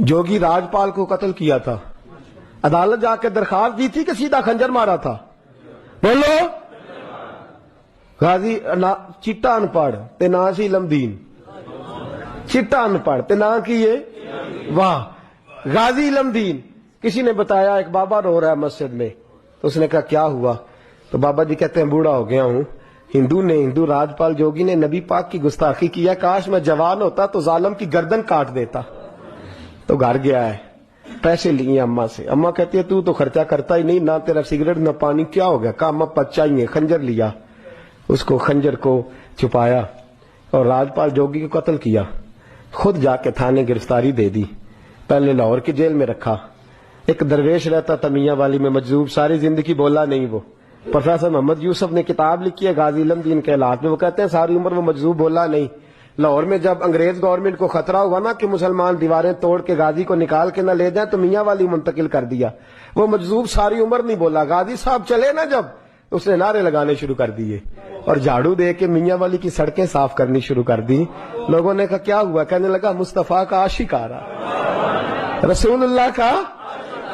जोगी राजपाल को कत्ल किया था, अदालत जाके दरखास्त दी थी कि सीधा खंजर मारा था? बोलो। गाजी चिट्टा अनपढ़ ते ना सी इलमदीन, चिट्टा अनपढ़ ते ना की ये, वाह। गाजी इलमदीन। किसी ने बताया एक बाबा रो रहा है मस्जिद में, तो उसने कहा क्या हुआ? तो बाबा जी कहते हैं बूढ़ा हो गया हूं, हिंदू राजपाल जोगी ने नबी पाक की गुस्ताखी किया, काश मैं जवान होता तो जालिम की गर्दन काट देता। तो घर गया है, पैसे लिए अम्मा से। अम्मा कहती है तू तो खर्चा करता ही नहीं, ना तेरा सिगरेट ना पानी, क्या हो गया? कहा अम्मा बच्चा ही है। खंजर लिया, उसको खंजर को छुपाया और राजपाल जोगी को कत्ल किया। खुद जाके थाने गिरफ्तारी दे दी, पहले लाहौर की जेल में रखा। एक दरवेश रहता था मियां वाली में मजजूब, सारी जिंदगी बोला नहीं वो। प्रोफेसर मोहम्मद यूसुफ ने किताब लिखी है गाजी इलमदीन के हालात में, वो कहते हैं सारी उम्र वो मजजूब बोला नहीं। लाहौर में जब अंग्रेज गवर्नमेंट को खतरा हुआ ना कि मुसलमान दीवारें तोड़ के गाजी को निकाल के ना ले जाए, तो मियां वाली मुंतकिल कर दिया। वो मजजूब सारी उम्र नहीं बोला। गाजी साहब चले ना जब, उसने नारे लगाने शुरू कर दिए और झाड़ू दे के मियां वाली की सड़कें साफ करनी शुरू कर दी। लोगों ने कहा क्या हुआ? कहने लगा मुस्तफा का आशिक आ रहा, रसूलुल्लाह का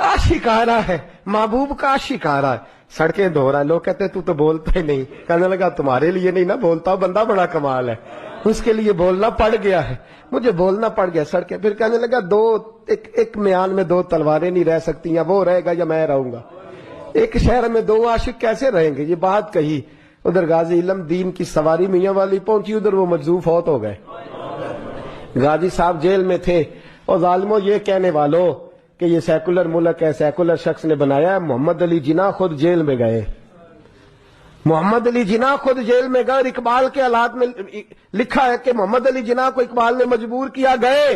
आशिक आ रहा है, महबूब का आशिक आ रहा है, सड़कें धो रहा है। लोग कहते तू तो बोलता ही नहीं। कहने लगा तुम्हारे लिए नहीं ना बोलता, बंदा बड़ा कमाल है, उसके लिए बोलना पड़ गया है, मुझे बोलना पड़ गया सड़कें। फिर कहने लगा एक म्यान में दो तलवारें नहीं रह सकती, या वो रहेगा या मैं रहूंगा। एक शहर में दो आशिक कैसे रहेंगे? ये बात कही। उधर गाजी इलमदीन की सवारी मियां वाली पहुंची, उधर वो मजजूब फौत हो गए। गाजी साहब जेल में थे और जालिमों ये कहने वालों कि ये सेकुलर मुल्क है, सेकुलर शख्स ने बनाया है। मोहम्मद अली जिन्ना खुद जेल में गए, मोहम्मद अली जिन्ना खुद जेल में गए। इकबाल के हालात में लिखा है कि मोहम्मद अली जिन्ना को इकबाल ने मजबूर किया, गए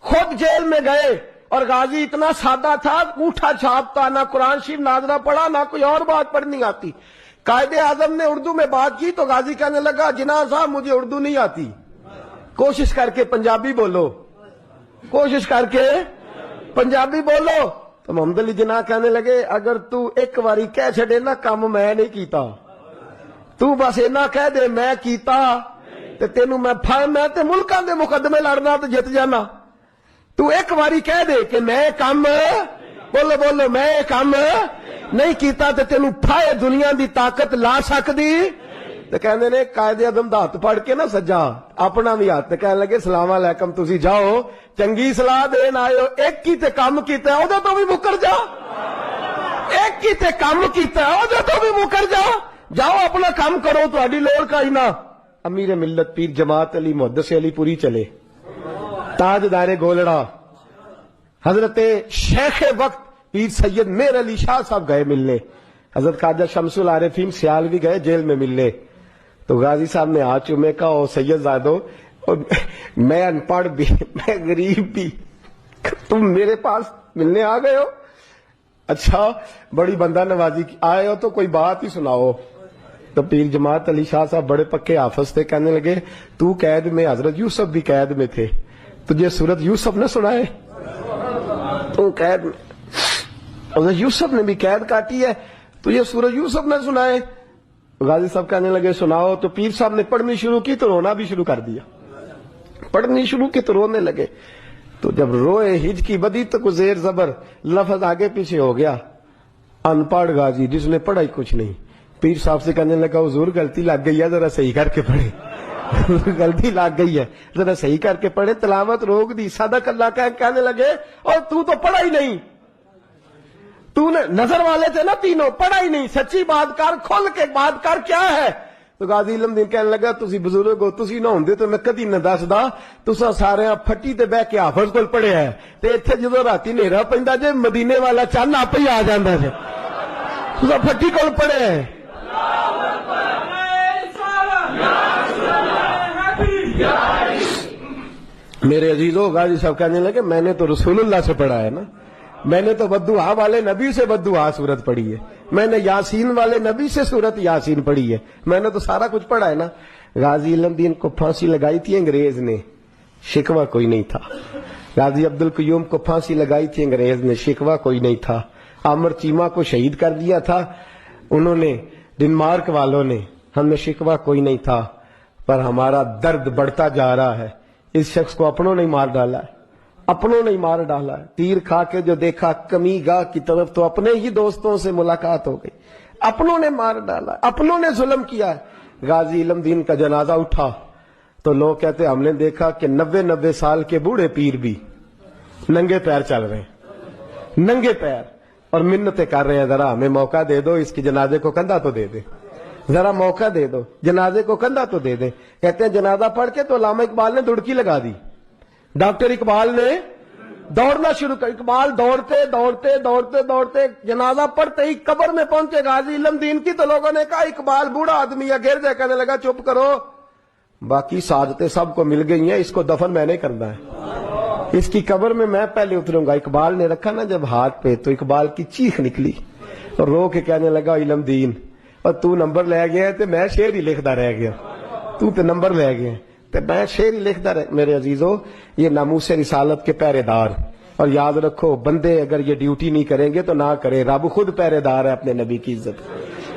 खुद जेल में गए। और गाजी इतना सादा था, अंगूठा छापता, ना कुरान शरीफ नाजरा पढ़ा, ना कोई और बात पढ़नी आती। कायदे आजम ने उर्दू में बात की तो गाजी कहने लगा जिन्ना साहब मुझे उर्दू नहीं आती, कोशिश करके पंजाबी बोलो, कोशिश करके पंजाबी बोलो। तो मोहम्मद अली जिन्ना कहने लगे अगर तू एक बारी कह छड़े ना काम मैं नहीं कीता, तू बस इना कह दे मैं कीता ते तेनू मैं ते मुल्कां दे मुकदमे लड़ना ते जित जाना। तू एक बारी कह दे कि मैं काम, बोलो बोलो, मैं काम नहीं कीता ते तेनू फाए दुनिया दी ताकत ला सकदी। तो कहते ने कायदे आजम दा हथ पढ़ के ना सज्जा अपना भी हाथ, कहने लगे सलाम अलैकुम, तुसी जाओ चंगी सलाह देन आयो, एक ही ते काम कीता ओदे तो भी मुकर जा, एक ही ते काम कीता ओदे तो भी मुकर जा, जाओ अपना काम करो, तुहाडी लोड़ का ही ना। अमीर मिल्लत पीर जमात अली मुहद्दिस अली पुरी चले, ताजदारे गोलड़ा हजरत शेख वक्त पीर सैयद मेर अली शाह साहब गए मिलने, हजरत ख्वाजा शमसुल आरिफीन सियालवी गए जेल में मिलने। तो गाजी साहब ने हाथ चूमे का ओ सैयद जादो, और मैं अनपढ़ भी, मैं गरीब भी, तुम मेरे पास मिलने आ गए हो? अच्छा बड़ी बंदा नवाजी आए हो तो कोई बात ही सुनाओ। तो पीर जमात अली शाह साहब बड़े पक्के हाफिज थे, कहने लगे तू कैद में, हजरत यूसुफ भी कैद में थे, तुझे सूरत यूसुफ ने सुनाए? तू कैद में, हजरत यूसुफ ने भी कैद काटी है, तुझे सूरत यूसुफ ने सुनाए? गाजी साहब कहने लगे सुनाओ। तो पीर साहब ने पढ़नी शुरू की तो रोना भी शुरू कर दिया, पढ़नी शुरू की तो रोने लगे। तो जब रोए हिज की बदी तो कुछ जेर जबर लफ्ज आगे पीछे हो गया। अनपढ़ गाजी जिसने पढ़ा ही कुछ नहीं, पीर साहब से कहने लगा हुजूर गलती लग गई है, जरा सही करके पढ़े गलती लग गई है, जरा सही करके पढ़े। तलावत रोक दी, सदक अल्लाह का कहने लगे और तू तो पढ़ा ही नहीं, तूने नजर वाले थे ना तीनों, पढ़ा ही नहीं, सच्ची बात कर, खोल के बात कर, क्या है? तो गाजी इलमदीन कहने लगा तुसी बुजुर्ग हो, तुसी ना होंदे तो मैं कदी न दसदा, तुसा सारे फट्टी ते बह के हाफिज कोल पढ़िया है, ते इत्थे जदों राती नेरा पैंदा जे मदीने वाला चंद आपे ही आ जांदा जे, तुसा फट्टी कोल पढ़िया है। मेरे अजीजों, गाजी साहब कहने लगे मैंने तो रसूलुल्लाह से पढ़ा है ना, मैंने तो बद्दुआ वाले नबी से बद्दुआ सूरत पढ़ी है, मैंने यासीन वाले नबी से सूरत यासीन पढ़ी है, मैंने तो सारा कुछ पढ़ा है ना। गाजी इलमदीन को फांसी लगाई थी अंग्रेज ने, शिकवा कोई नहीं था। गाजी अब्दुल कयूम को फांसी लगाई थी अंग्रेज ने, शिकवा कोई नहीं था। आमर चीमा को शहीद कर दिया था उन्होंने, डेनमार्क वालों ने, हमें शिकवा कोई नहीं था। पर हमारा दर्द बढ़ता जा रहा है, इस शख्स को अपनों ने मार डाला है, अपनों ने ही मार डाला है। तीर खा के जो देखा कमी गाह की तरफ तो अपने ही दोस्तों से मुलाकात हो गई। अपनों ने मार डाला, अपनों ने जुल्म किया है। गाजी इल्मदीन का जनाजा उठा तो लोग कहते हमने देखा कि 90-90 साल के बूढ़े पीर भी नंगे पैर चल रहे हैं, नंगे पैर, और मिन्नतें कर रहे हैं, जरा हमें मौका दे दो, इसके जनाजे को कंधा तो दे दे, जरा मौका दे दो, जनाजे को कंधा तो दे दे। कहते हैं जनाजा पढ़ के तो अल्लामा इकबाल ने दुड़की लगा दी, डॉक्टर इकबाल ने दौड़ना शुरू कर। इकबाल दौड़ते दौड़ते दौड़ते दौड़ते जनाजा पढ़ते ही कब्र में पहुंचे गाजी इल्मदीन की, तो लोगों ने कहा इकबाल बूढ़ा आदमी है, गिर जाए। कहने लगा चुप करो, बाकी सादतें सबको मिल गई हैं, इसको दफन मैंने करना है, इसकी कब्र में मैं पहले उतरूंगा। इकबाल ने रखा ना जब हाथ पे, तो इकबाल की चीख निकली और रो के कहने लगा इल्मदीन, और तू नंबर ले गया तो मैं शेर ही लिखता रह गया, तू तो नंबर ले गया तो मैं शेर ही लिखता रह। मेरे अजीजों, ये नामूस रिसालत के पहरेदार, और याद रखो बंदे अगर ये ड्यूटी नहीं करेंगे तो ना करे, रब खुद पहरेदार है अपने नबी की इज्जत,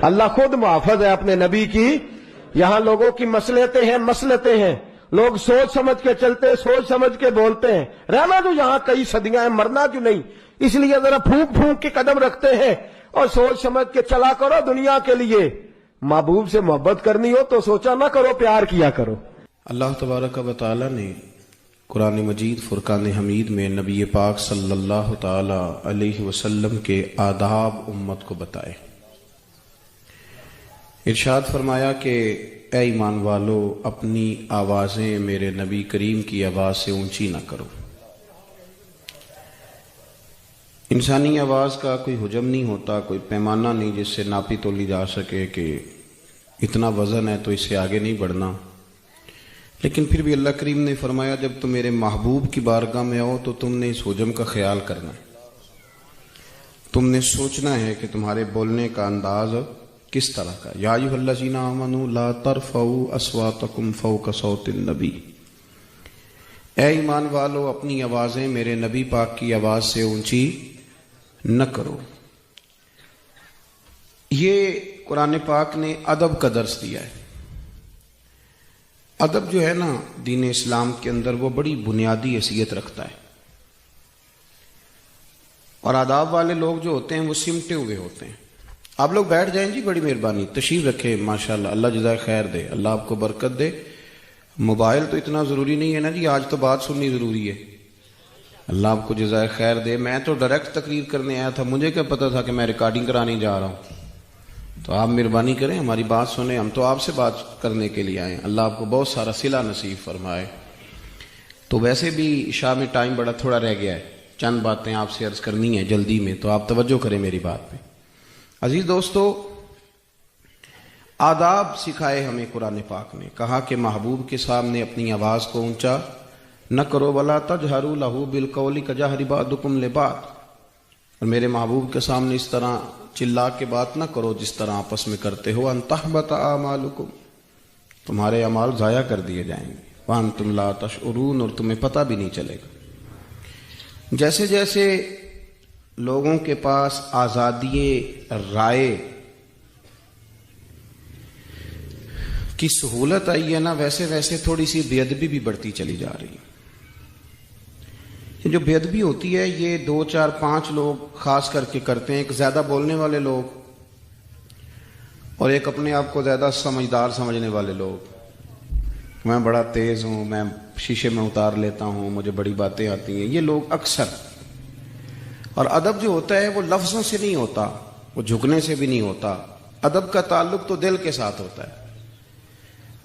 अल्लाह खुद मुहाफिज है अपने नबी की। यहां लोगों की मसलतें हैं, लोग सोच समझ के चलते, सोच समझ के बोलते हैं। रहना जो यहां कई सदियां हैं, मरना क्यों नहीं, इसलिए जरा फूंक फूंक के कदम रखते हैं और सोच समझ के चला करो दुनिया के लिए। महबूब से मोहब्बत करनी हो तो सोचा ना करो, प्यार किया करो। अल्लाह तबारक व तआला ने कुरान मजीद फुरकान हमीद में नबी पाक सल्लल्लाहु ताला अलैहि वसल्लम के आदाब उम्मत को बताए। इरशाद फरमाया कि ए ईमान वालो, अपनी आवाजें मेरे नबी करीम की आवाज से ऊंची ना करो। इंसानी आवाज का कोई हुजम नहीं होता, कोई पैमाना नहीं जिससे नापी तोली जा सके कि इतना वजन है तो इससे आगे नहीं बढ़ना। लेकिन फिर भी अल्लाह करीम ने फरमाया जब तुम मेरे महबूब की बारगाह में आओ तो तुमने इस हुजम का ख्याल करना है, तुमने सोचना है कि तुम्हारे बोलने का अंदाज किस तरह का। या अय्युहल्लज़ीना आमनू ला तरफ़ऊ अस्वातकुम फ़ौक़ सौतिन नबी, ए ईमान वालो अपनी आवाजें मेरे नबी पाक की आवाज से ऊंची न करो। ये कुरान पाक ने अदब का दर्स दिया है। अदब जो है ना दीन इस्लाम के अंदर वो बड़ी बुनियादी हैसियत रखता है, और आदाब वाले लोग जो होते हैं वो सिमटे हुए होते हैं। आप लोग बैठ जाएं जी, बड़ी मेहरबानी, तशरीफ रखें, माशाल्लाह, अल्लाह जज़ाए खैर दे, अल्लाह आपको बरकत दे। मोबाइल तो इतना ज़रूरी नहीं है ना जी, आज तो बात सुननी ज़रूरी है, अल्लाह आपको जज़ाए खैर दे। मैं तो डायरेक्ट तकरीर करने आया था, मुझे क्या पता था कि मैं रिकॉर्डिंग कराने जा रहा हूँ। तो आप मेहरबानी करें, हमारी बात सुने, हम तो आपसे बात करने के लिए आए। अल्लाह आपको बहुत सारा सिला नसीब फरमाए। तो वैसे भी इशा में टाइम बड़ा थोड़ा रह गया है, चंद बातें आपसे अर्ज करनी है जल्दी में, तो आप तवज्जो करें मेरी बात पे। अजीज दोस्तों, आदाब सिखाए हमें कुरान पाक ने। कहा कि महबूब के सामने अपनी आवाज को ऊंचा न करो, वला तजहरू लहू बिलकौली कजहरि बादुकुम लिबाद, और मेरे महबूब के सामने इस तरह चिल्ला के बात ना करो जिस तरह आपस में करते हो। अनतहबत आमालुकुम, तुम्हारे अमाल जाया कर दिए जाएंगे। वअंतुम ला तशउरून, और तुम्हें पता भी नहीं चलेगा। जैसे जैसे लोगों के पास आजादी राय की सहूलत आई है ना, वैसे वैसे थोड़ी सी बेअदबी भी बढ़ती चली जा रही है। जो बेअदबी होती है ये 2, 4, 5 लोग खास करके करते हैं। एक ज्यादा बोलने वाले लोग और एक अपने आप को ज्यादा समझदार समझने वाले लोग। मैं बड़ा तेज हूं, मैं शीशे में उतार लेता हूं, मुझे बड़ी बातें आती हैं, ये लोग अक्सर। और अदब जो होता है वो लफ्जों से नहीं होता, वो झुकने से भी नहीं होता। अदब का ताल्लुक तो दिल के साथ होता है।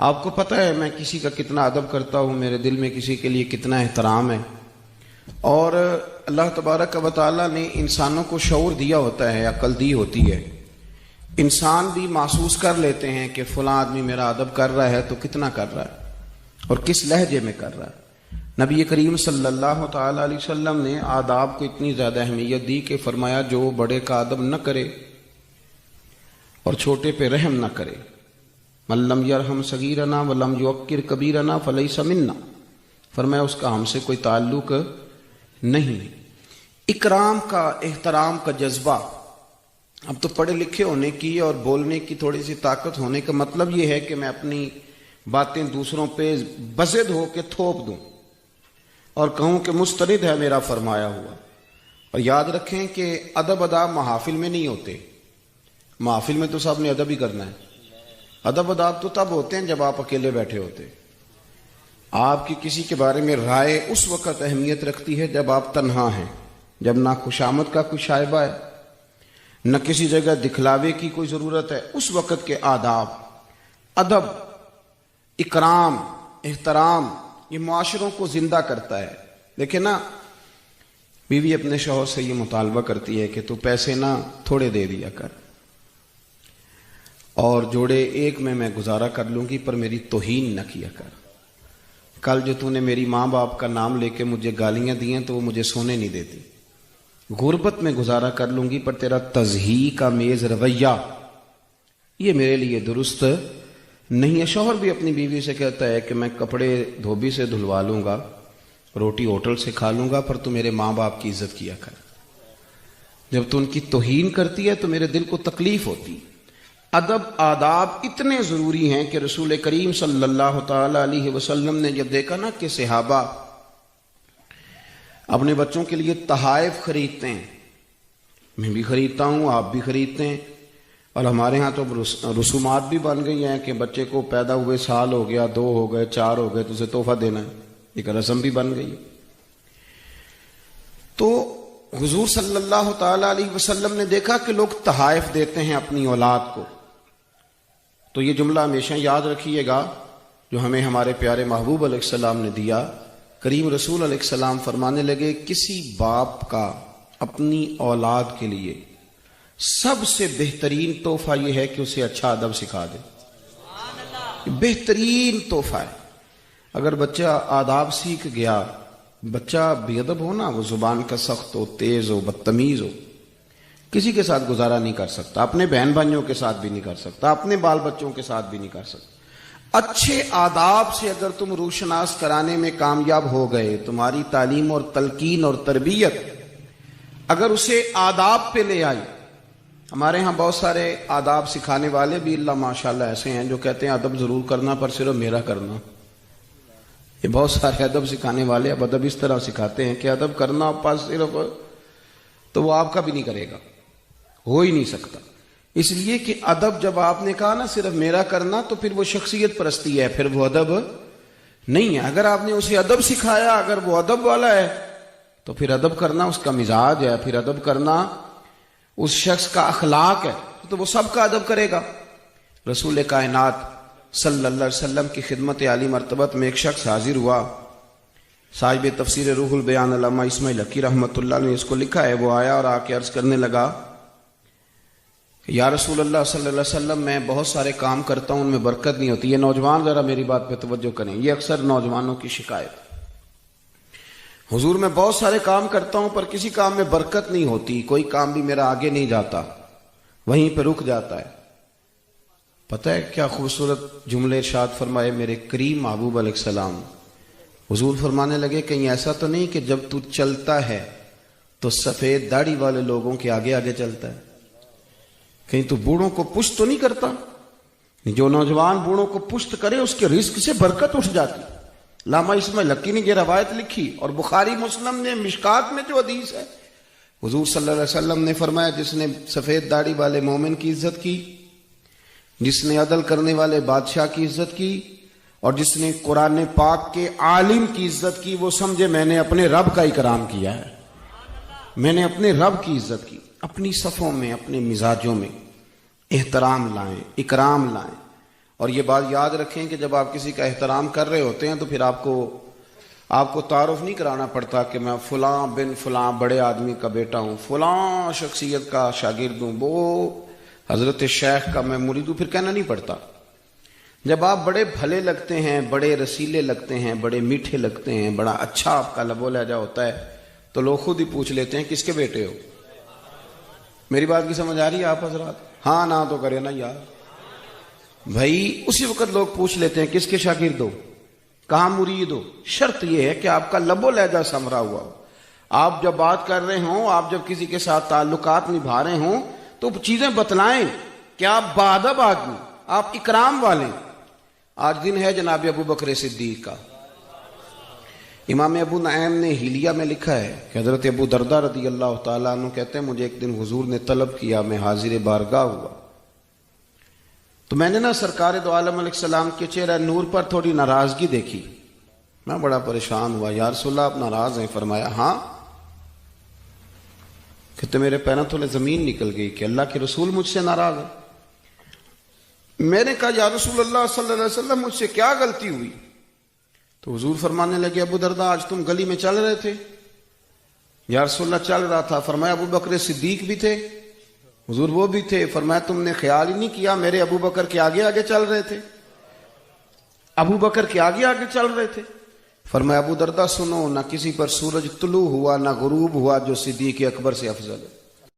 आपको पता है मैं किसी का कितना अदब करता हूं, मेरे दिल में किसी के लिए कितना एहतराम है। और अल्लाह तबारक व तआला ने इंसानों को शऊर दिया होता है, अक्ल दी होती है। इंसान भी महसूस कर लेते हैं कि फलां आदमी मेरा अदब कर रहा है तो कितना कर रहा है और किस लहजे में कर रहा है। नबी करीम सल्लल्लाहु ताला अलैहि वसल्लम ने आदाब को इतनी ज्यादा अहमियत दी कि फरमाया जो बड़े का अदब न करे और छोटे पे रहम न करे, मल्लम यरहम सगीरना वलम युक्किर कबीरना फलैसा मिन्ना, फरमाया उसका हमसे कोई ताल्लुक नहीं। इकराम का, एहतराम का जज्बा। अब तो पढ़े लिखे होने की और बोलने की थोड़ी सी ताकत होने का मतलब यह है कि मैं अपनी बातें दूसरों पे बज़िद हो के थोप दूं। اور कहूं कि मुस्तरिद है मेरा फरमाया हुआ। और याद रखें कि अदब अदाब महाफिल में नहीं होते, महाफिल में तो सब ने अदब ही करना है। अदब अदाब तो तब होते हैं जब आप अकेले बैठे होते। आपकी किसी के बारे में राय उस वक्त अहमियत रखती है जब आप तन्हा हैं, जब ना खुशामद का कोई शायबा है, न किसी जगह दिखलावे की कोई जरूरत है। उस वक्त के आदाब, अदब, इकराम, एहतराम, ये मुआशरों को जिंदा करता है। देखिए ना, बीवी अपने शौहर से ये मुतालबा करती है कि तू पैसे ना थोड़े दे दिया कर, और जोड़े एक में मैं गुजारा कर लूंगी, पर मेरी तौहीन न किया कर। कल जो तूने मेरी माँ बाप का नाम लेके मुझे गालियां दी हैं तो वो मुझे सोने नहीं देती। गुर्बत में गुजारा कर लूंगी, पर तेरा तज़ही का मेज रवैया ये मेरे लिए दुरुस्त नहीं है। शौहर भी अपनी बीवी से कहता है कि मैं कपड़े धोबी से धुलवा लूंगा, रोटी होटल से खा लूंगा, पर तू मेरे माँ बाप की इज्जत किया कर। जब तू उनकी तौहीन करती है तो मेरे दिल को तकलीफ होती। अदब आदाब इतने जरूरी हैं कि रसूल करीम सल्लल्लाहु ताला अलैहि वसल्लम ने जब देखा ना कि सहाबा अपने बच्चों के लिए तहाइफ खरीदते हैं, मैं भी खरीदता हूं, आप भी खरीदते हैं, और हमारे यहाँ तो रसूमात भी बन गई हैं कि बच्चे को पैदा हुए साल हो गया, 2 हो गए, 4 हो गए तो उसे तोहफा देना है, एक रस्म भी बन गई है। तो हुजूर सल्लल्लाहु ताला अलैहि वसल्लम ने देखा कि लोग तहाइफ देते हैं अपनी औलाद को। तो ये जुमला हमेशा याद रखिएगा जो हमें हमारे प्यारे महबूब अलैहिस्सलाम ने दिया। करीम रसूल अलैहिस्सलाम फरमाने लगे, किसी बाप का अपनी औलाद के लिए सबसे बेहतरीन तोहफा यह है कि उसे अच्छा अदब सिखा दे। बेहतरीन तोहफा है। अगर बच्चा आदाब सीख गया, बच्चा बेअदब हो ना, वो जुबान का सख्त हो, तेज हो, बदतमीज हो, किसी के साथ गुजारा नहीं कर सकता, अपने बहन भाइयों के साथ भी नहीं कर सकता, अपने बाल बच्चों के साथ भी नहीं कर सकता। अच्छे आदाब से अगर तुम रूशनास कराने में कामयाब हो गए, तुम्हारी तालीम और तलकीन और तरबियत अगर उसे आदाब पे ले आई। हमारे यहाँ बहुत सारे आदाब सिखाने वाले भी अल्लाह माशाल्लाह ऐसे हैं जो कहते हैं अदब जरूर करना पर सिर्फ मेरा करना। ये बहुत सारे अदब सिखाने वाले अब अदब इस तरह सिखाते हैं कि अदब करना पास सिर्फ, तो वो आपका भी नहीं करेगा, हो ही नहीं सकता। इसलिए कि अदब जब आपने कहा ना सिर्फ मेरा करना, तो फिर वो शख्सियत परस्ती है, फिर वो अदब नहीं है। अगर आपने उसे अदब सिखाया, अगर वो अदब वाला है, तो फिर अदब करना उसका मिजाज है, फिर अदब करना उस शख्स का अखलाक है, तो वो सबका अदब करेगा। रसूल कायनात सल्लल्लाहु अलैहि वसल्लम की खिदमत आली मर्तबत में एक शख्स हाजिर हुआ। साहिब तफसीर रूहुल बयान अल्लामा इस्माइल हकी रहमतुल्लाह ने इसको लिखा है। वो आया और आके अर्ज करने लगा, या रसूल अल्लाह सल्लल्लाहु अलैहि वसल्लम, मैं बहुत सारे काम करता हूं, उनमें बरकत नहीं होती। ये नौजवान जरा मेरी बात पे तवज्जो करें, ये अक्सर नौजवानों की शिकायत। हुजूर मैं बहुत सारे काम करता हूं पर किसी काम में बरकत नहीं होती, कोई काम भी मेरा आगे नहीं जाता, वहीं पे रुक जाता है। पता है क्या खूबसूरत जुमले इरशाद फरमाए मेरे करीम महबूब अलैहिस्सलाम। हुजूर फरमाने लगे, कहीं ऐसा तो नहीं कि जब तू चलता है तो सफेद दाढ़ी वाले लोगों के आगे आगे चलता है? कहीं तू बूढ़ों को पुश्त तो नहीं करता? जो नौजवान बूढ़ों को पुश्त करे उसके रिस्क से बरकत उठ जाती। लामा इस्माइल हकी ने ये रवायत लिखी और बुखारी मुस्लिम ने मिशकात में जो हदीस है, हुजूर सल्लल्लाहु अलैहि वसल्लम ने फरमाया, जिसने सफेद दाढ़ी वाले मोमिन की इज्जत की, जिसने अदल करने वाले बादशाह की इज्जत की, और जिसने कुरान पाक के आलिम की इज्जत की, वो समझे मैंने अपने रब का इकराम किया है, मैंने अपने रब की इज्जत की। अपनी सफ़ों में, अपने मिजाजों में एहतराम लाएं, इकराम लाएं। और ये बात याद रखें कि जब आप किसी का एहतराम कर रहे होते हैं तो फिर आपको तारुफ नहीं कराना पड़ता कि मैं फलां बिन फलां बड़े आदमी का बेटा हूं, फलां शख्सियत का शागिर्द हूं, वो हजरत शेख का मैं मुरीद हूं, फिर कहना नहीं पड़ता। जब आप बड़े भले लगते हैं, बड़े रसीले लगते हैं, बड़े मीठे लगते हैं, बड़ा अच्छा आपका लबो लहजा होता है, तो लोग खुद ही पूछ लेते हैं किसके बेटे हो। मेरी बात की समझ आ रही है आप हजरात? हाँ ना तो करे ना यार भाई। उसी वक्त लोग पूछ लेते हैं किसके शागिर्द हो, कहां मुरीद हो। शर्त यह है कि आपका लबो लहजा समरा हुआ हो, आप जब बात कर रहे हो, आप जब किसी के साथ ताल्लुकात निभा रहे हो तो चीजें बतलाएं कि आप बादब आदमी, आप इकराम वाले। आज दिन है जनाब अबू बकर सिद्दीक का, امام ابو نعیم نے حلیہ میں لکھا ہے کہ حضرت ابو دردہ رضی اللہ تعالیٰ عنہ کہتے ہیں مجھے ایک دن حضور نے طلب کیا، میں حاضر بارگاہ ہوا تو میں نے نا سرکار دو عالم علیہ السلام کے چہرہ نور پر تھوڑی ناراضگی دیکھی. میں بڑا پریشان ہوا، یا رسول اللہ آپ ناراض ہیں؟ فرمایا ہاں. کہتے میرے پیروں تھوڑے زمین نکل گئی کہ اللہ کے رسول مجھ سے ناراض ہے. میں نے کہا یا رسول اللہ صلی اللہ علیہ وسلم مجھ سے کیا غلطی ہوئی؟ تو حضور فرمانے لگے ابو دردہ آج تم گلی میں چل رہے تھے؟ یا رسول اللہ چل رہا تھا. فرمایا ابو بکر صدیق بھی تھے؟ حضور وہ بھی تھے. فرمایا تم نے خیال ہی نہیں کیا میرے ابو بکر کے آگے آگے چل رہے تھے؟ ابو بکر کے آگے آگے چل رہے تھے. فرمایا ابو دردہ سنو، نہ کسی پر سورج طلوع ہوا نہ غروب ہوا جو صدیق اکبر سے افضل ہے.